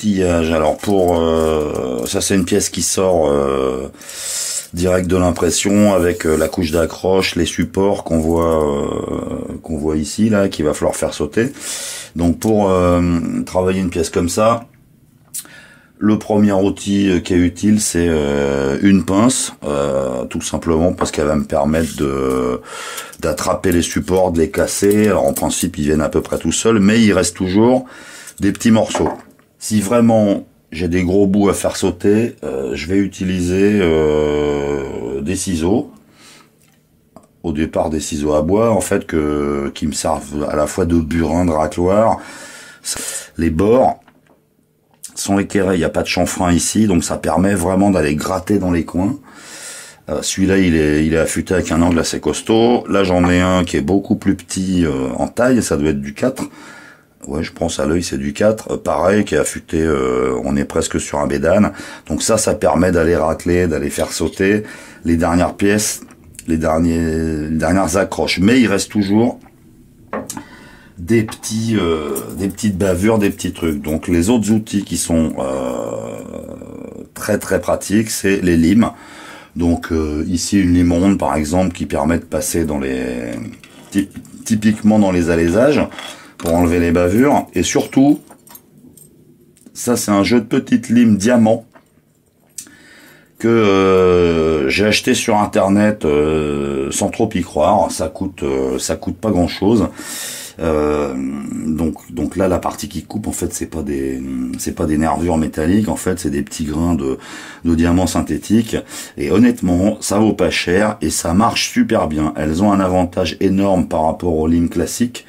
outillage. Alors pour ça, c'est une pièce qui sort direct de l'impression avec la couche d'accroche, les supports qu'on voit ici là, qu'il va falloir faire sauter. Donc pour travailler une pièce comme ça, le premier outil qui est utile, c'est une pince, tout simplement parce qu'elle va me permettre d'attraper les supports, de les casser. Alors en principe, ils viennent à peu près tout seuls, mais il reste toujours des petits morceaux. Si vraiment j'ai des gros bouts à faire sauter, je vais utiliser des ciseaux. Au départ, des ciseaux à bois, en fait, qui me servent à la fois de burin, de racloir. Les bords sont équerrés, il n'y a pas de chanfrein ici, donc ça permet vraiment d'aller gratter dans les coins. Celui-là, il est affûté avec un angle assez costaud. Là, j'en ai un qui est beaucoup plus petit en taille, ça doit être du 4. Ouais, je pense à l'œil, c'est du 4. Pareil, qui est affûté, on est presque sur un bédane. Donc ça permet d'aller racler, d'aller faire sauter les dernières pièces, les dernières accroches. Mais il reste toujours des petites bavures, des petits trucs. Donc les autres outils qui sont très très pratiques, c'est les limes. Donc ici une lime ronde par exemple qui permet de passer dans typiquement dans les alaisages pour enlever les bavures. Et surtout, ça c'est un jeu de petites limes diamant que j'ai acheté sur internet sans trop y croire. Ça coûte pas grand chose. Donc là, la partie qui coupe, en fait, c'est pas des nervures métalliques, en fait, c'est des petits grains de diamants synthétiques. Et honnêtement, ça vaut pas cher et ça marche super bien. Elles ont un avantage énorme par rapport aux limes classiques,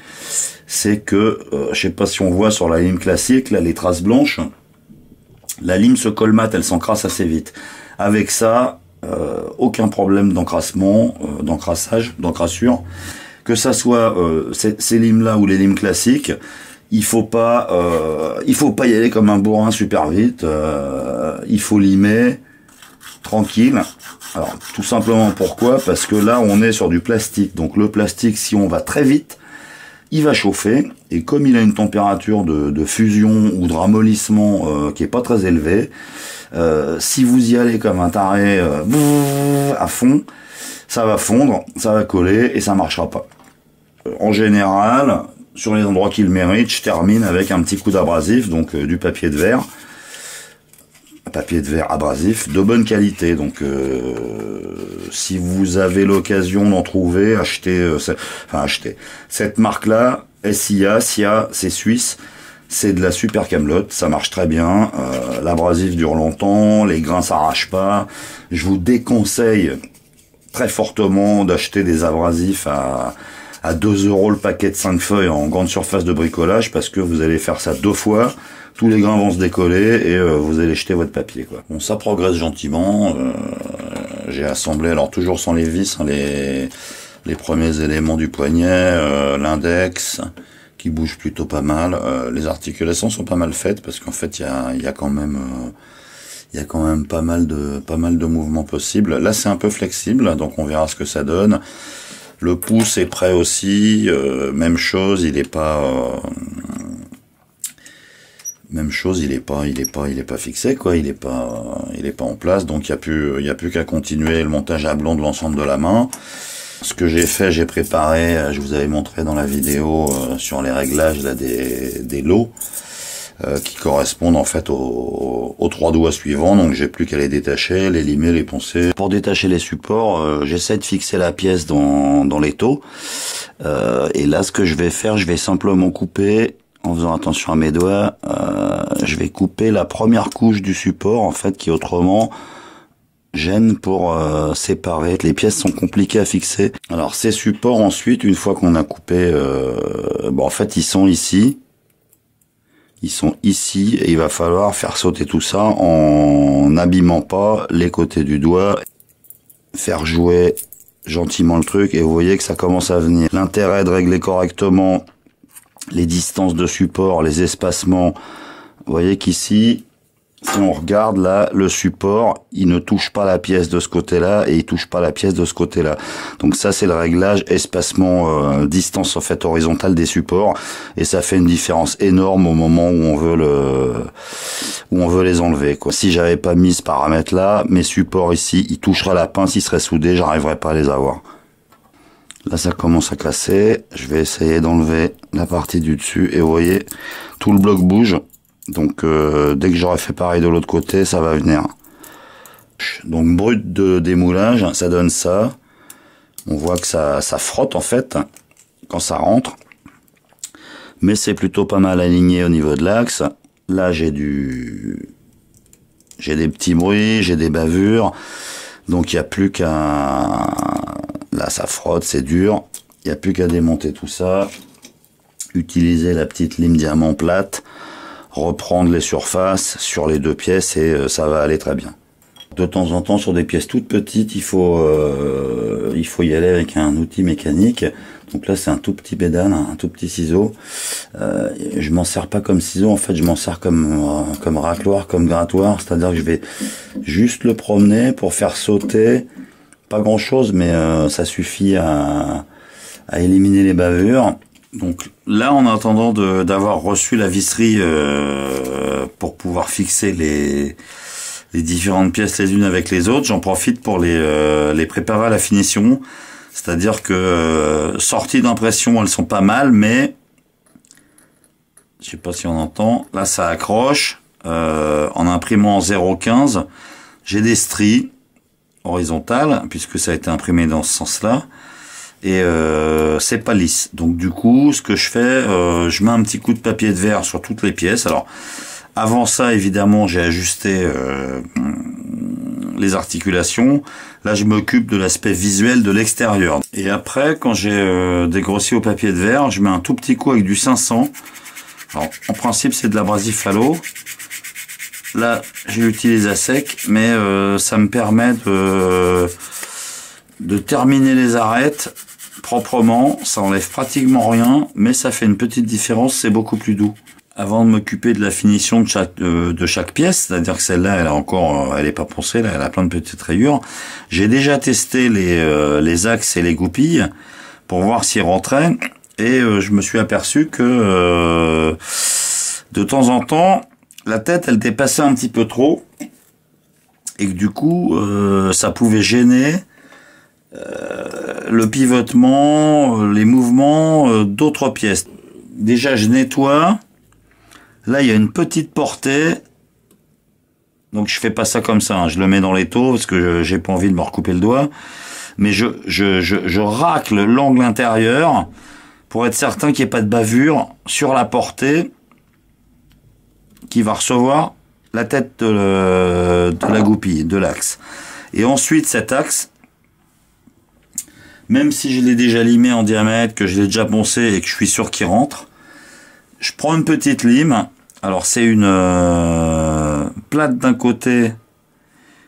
c'est que, je sais pas si on voit sur la lime classique, là, les traces blanches, la lime se colmate, elle s'encrasse assez vite. Avec ça, aucun problème d'encrassement, d'encrassure. Que ça soit ces limes-là ou les limes classiques, il faut pas y aller comme un bourrin super vite. Il faut limer tranquille. Alors tout simplement pourquoi? Parce que là on est sur du plastique. Donc le plastique, si on va très vite, il va chauffer. Et comme il a une température de fusion ou de ramollissement qui est pas très élevée, si vous y allez comme un taré à fond, ça va fondre, ça va coller et ça marchera pas. En général, sur les endroits qui le méritent, je termine avec un petit coup d'abrasif, donc du papier de verre. Papier de verre abrasif de bonne qualité. Donc si vous avez l'occasion d'en trouver, achetez cette marque-là, SIA, c'est suisse. C'est de la super camelote, ça marche très bien. L'abrasif dure longtemps, les grains s'arrachent pas. Je vous déconseille très fortement d'acheter des abrasifs à 2 € le paquet de 5 feuilles en grande surface de bricolage, parce que vous allez faire ça 2 fois, tous les grains vont se décoller et vous allez jeter votre papier, quoi. Bon, ça progresse gentiment. J'ai assemblé, alors toujours sans les vis, hein, les premiers éléments du poignet, l'index qui bouge plutôt pas mal. Les articulations sont pas mal faites parce qu'en fait il y a quand même pas mal de mouvements possibles. Là c'est un peu flexible, donc on verra ce que ça donne. Le pouce est prêt aussi, même chose, il est pas fixé, quoi, il est pas en place, donc il y a plus qu'à continuer le montage à blanc de l'ensemble de la main. Ce que j'ai fait, j'ai préparé, je vous avais montré dans la vidéo sur les réglages là, des lots qui correspondent en fait aux 3 doigts suivants. Donc j'ai plus qu'à les détacher, les limer, les poncer. Pour détacher les supports, j'essaie de fixer la pièce dans l'étau. Et là, ce que je vais faire, je vais simplement couper, en faisant attention à mes doigts, je vais couper la première couche du support, en fait, qui autrement gêne pour séparer. Les pièces sont compliquées à fixer. Alors ces supports ensuite, une fois qu'on a coupé, en fait ils sont ici et il va falloir faire sauter tout ça en n'abîmant pas les côtés du doigt, faire jouer gentiment le truc, et vous voyez que ça commence à venir. L'intérêt de régler correctement les distances de support, les espacements, vous voyez qu'ici si on regarde là, le support, il ne touche pas la pièce de ce côté-là et il touche pas la pièce de ce côté-là. Donc ça, c'est le réglage espacement, distance en fait horizontale des supports, et ça fait une différence énorme au moment où on veut les enlever, quoi. Si j'avais pas mis ce paramètre-là, mes supports ici, ils toucheraient la pince, ils seraient soudés, j'arriverais pas à les avoir. Là, ça commence à casser. Je vais essayer d'enlever la partie du dessus et vous voyez, tout le bloc bouge. Donc dès que j'aurai fait pareil de l'autre côté, ça va venir. Donc brut de démoulage, ça donne ça. On voit que ça frotte en fait quand ça rentre. Mais c'est plutôt pas mal aligné au niveau de l'axe. Là j'ai des petits bruits, j'ai des bavures. Donc il n'y a plus qu'à... Là ça frotte, c'est dur. Il n'y a plus qu'à démonter tout ça. Utiliser la petite lime diamant plate. Reprendre les surfaces sur les deux pièces et ça va aller très bien. De temps en temps, sur des pièces toutes petites, il faut y aller avec un outil mécanique. Donc là, c'est un tout petit pédale, un tout petit ciseau. Je m'en sers pas comme ciseau, en fait, je m'en sers comme racloir, comme grattoir. C'est-à-dire que je vais juste le promener pour faire sauter. Pas grand-chose, mais ça suffit à éliminer les bavures. Donc là, en attendant d'avoir reçu la visserie pour pouvoir fixer les différentes pièces les unes avec les autres, j'en profite pour les préparer à la finition. C'est-à-dire que sorties d'impression, elles sont pas mal, mais je sais pas si on entend. Là, ça accroche. En imprimant en 0,15, j'ai des stries horizontales, puisque ça a été imprimé dans ce sens-là. Et c'est pas lisse. Donc du coup, ce que je fais, je mets un petit coup de papier de verre sur toutes les pièces. Alors, avant ça, évidemment, j'ai ajusté les articulations. Là, je m'occupe de l'aspect visuel de l'extérieur. Et après, quand j'ai dégrossi au papier de verre, je mets un tout petit coup avec du 500. Alors, en principe, c'est de l'abrasif à l'eau. Là, j'ai utilisé à sec, mais ça me permet de terminer les arêtes proprement. Ça enlève pratiquement rien, mais ça fait une petite différence, c'est beaucoup plus doux. Avant de m'occuper de la finition de chaque pièce, c'est-à-dire que celle-là, elle est pas poncée, là, elle a plein de petites rayures. J'ai déjà testé les axes et les goupilles pour voir s'ils rentraient, et je me suis aperçu que de temps en temps, la tête, elle dépassait un petit peu trop, et que du coup, ça pouvait gêner le pivotement, les mouvements d'autres pièces. Déjà, je nettoie. Là, il y a une petite portée. Donc, je fais pas ça comme ça, hein. Je le mets dans l'étau parce que j'ai pas envie de me recouper le doigt. Mais je racle l'angle intérieur pour être certain qu'il n'y ait pas de bavure sur la portée qui va recevoir la tête de la goupille, de l'axe. Et ensuite, cet axe, même si je l'ai déjà limé en diamètre, que je l'ai déjà poncé et que je suis sûr qu'il rentre, je prends une petite lime. Alors c'est une plate d'un côté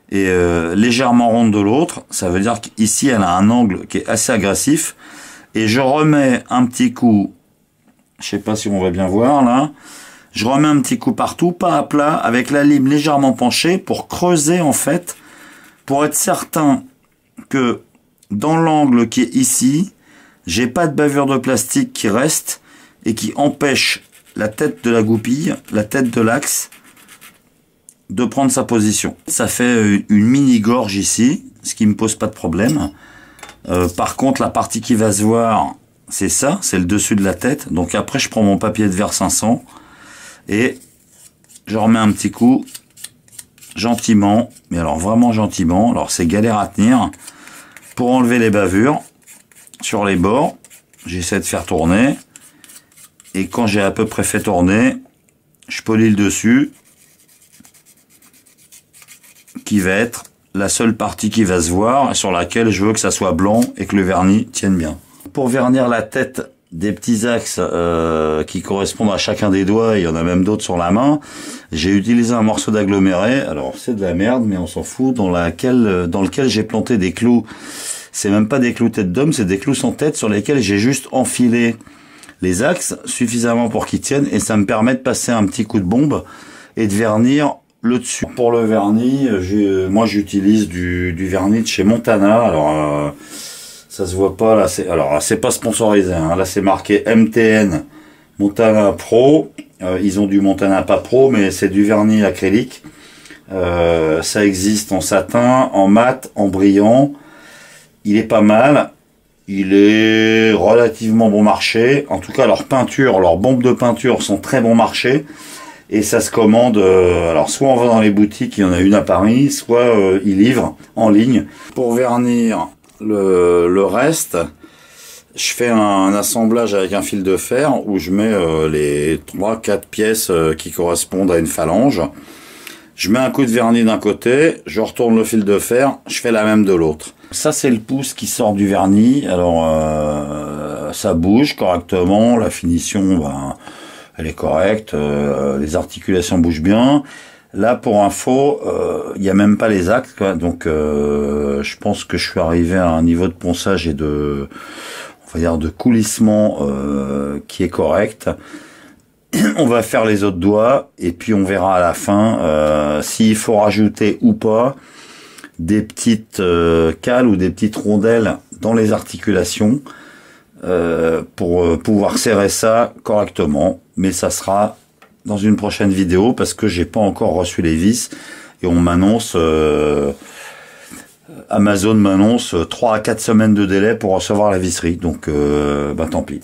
et légèrement ronde de l'autre. Ça veut dire qu'ici elle a un angle qui est assez agressif. Et je remets un petit coup, je sais pas si on va bien voir là, je remets un petit coup partout, pas à plat, avec la lime légèrement penchée pour creuser en fait, pour être certain que dans l'angle qui est ici, j'ai pas de bavure de plastique qui reste et qui empêche la tête de la goupille, la tête de l'axe, de prendre sa position. Ça fait une mini gorge ici, ce qui me pose pas de problème. Par contre, la partie qui va se voir, c'est ça, c'est le dessus de la tête. Donc après, je prends mon papier de verre 500 et je remets un petit coup, gentiment, mais alors vraiment gentiment. Alors c'est galère à tenir. Pour enlever les bavures sur les bords, j'essaie de faire tourner. Et quand j'ai à peu près fait tourner, je polis le dessus, qui va être la seule partie qui va se voir, sur laquelle je veux que ça soit blanc et que le vernis tienne bien. Pour vernir la tête des petits axes qui correspondent à chacun des doigts, il y en a même d'autres sur la main, j'ai utilisé un morceau d'aggloméré. Alors c'est de la merde, mais on s'en fout, dans lequel j'ai planté des clous. C'est même pas des clous tête d'homme, c'est des clous sans tête sur lesquels j'ai juste enfilé les axes suffisamment pour qu'ils tiennent, et ça me permet de passer un petit coup de bombe et de vernir le dessus. Pour le vernis, moi j'utilise du vernis de chez Montana. Alors ça se voit pas là. Alors c'est pas sponsorisé. Hein. Là c'est marqué MTN Montana Pro. Ils ont du Montana pas Pro, mais c'est du vernis acrylique. Ça existe en satin, en mat, en brillant. Il est pas mal. Il est relativement bon marché. En tout cas, leurs peintures, leurs bombes de peinture sont très bon marché. Et ça se commande, alors soit on va dans les boutiques, il y en a une à Paris, soit ils livrent en ligne. Pour vernir le reste, je fais un assemblage avec un fil de fer où je mets les 3-4 pièces qui correspondent à une phalange. Je mets un coup de vernis d'un côté, je retourne le fil de fer, je fais la même de l'autre. Ça c'est le pouce qui sort du vernis, alors ça bouge correctement, la finition elle est correcte, les articulations bougent bien. Là pour info, il n'y a même pas les axes, quoi, donc je pense que je suis arrivé à un niveau de ponçage et de, on va dire, de coulissement qui est correct. On va faire les autres doigts et puis on verra à la fin s'il faut rajouter ou pas des petites cales ou des petites rondelles dans les articulations pour pouvoir serrer ça correctement. Mais ça sera dans une prochaine vidéo parce que j'ai pas encore reçu les vis et on m'annonce Amazon m'annonce 3 à 4 semaines de délai pour recevoir la visserie. Donc tant pis.